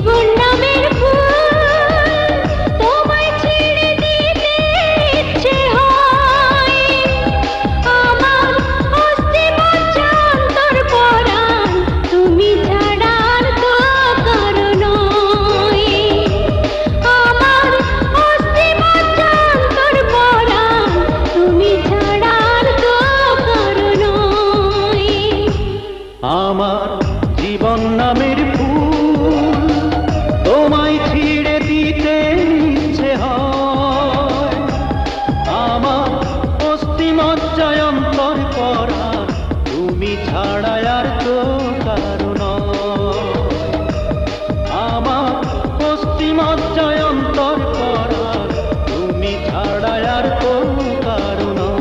জীবন নামের ফুল তোমায় ছেড়ে দিতে ইচ্ছে হয়। আমার অস্থি মজ্জা অন্তর পরাণ তুমি ছাড়া আর তো কারো নয়। আমার অস্থি মজ্জা অন্তর পরাণ তুমি ছাড়া আর তো কারো নয়। আমার জীবন নামের ফুল তোমায় ছিঁড়ে দিতে ইচ্ছে হয়। আমার অস্থি মজ্জায় অন্তর পরাণ তুমি ছাড়া আর তো কারো নয়। আমার অস্থি মজ্জায় অন্তর পরাণ তুমি ছাড়া আর তো কারো নয়।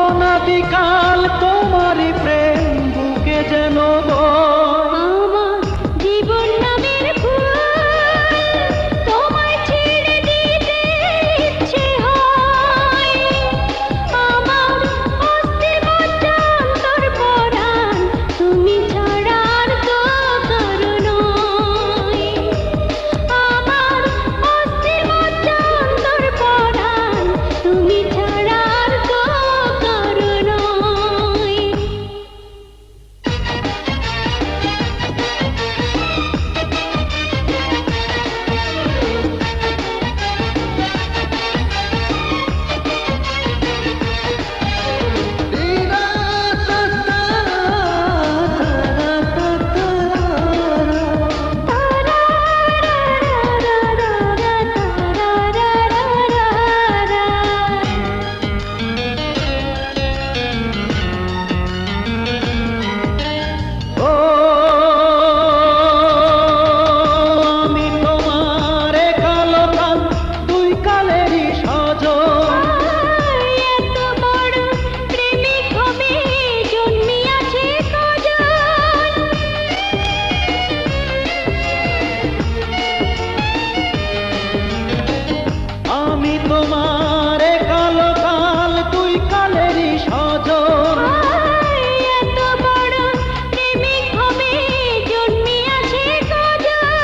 অনাদিকাল তোমারই প্রেম বুকে যেন আমার জীবন নামের ফুল তোমায় ছেড়ে দিতে ইচ্ছে হয়। আমার অস্থি মজ্জা অন্তর পরাণ তুমি ছাড়া আর তো কারো নয়। আমার অস্থি মজ্জা অন্তর পরাণ তুমি ছাড়া আর তো কারো নয়। তোমার কালো কাল দুই কালেরই সজন। এত বড় প্রেমিক হবে জন্মিয়াছে কজন।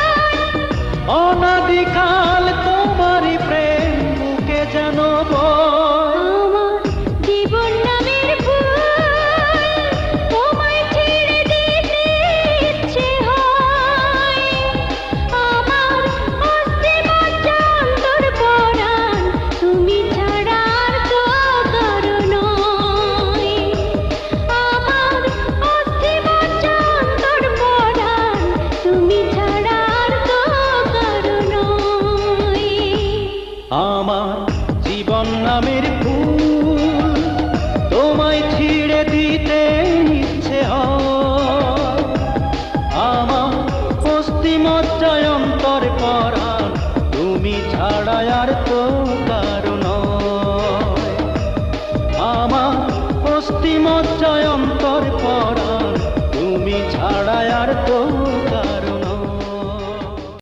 অনাদিকাল তোমারই প্রেম বুকে যেন আমার জীবন নামের ফুল তোমায় ছেড়ে দিতে ইচ্ছে হয়। আমার অস্থি মজ্জা অন্তর পরাণ তুমি ছাড়া আর তো কারো নয়। আমার অস্থি মজ্জা অন্তর পরাণ তুমি ছাড়া আর তো কারো নয়। আমার জীবন নামের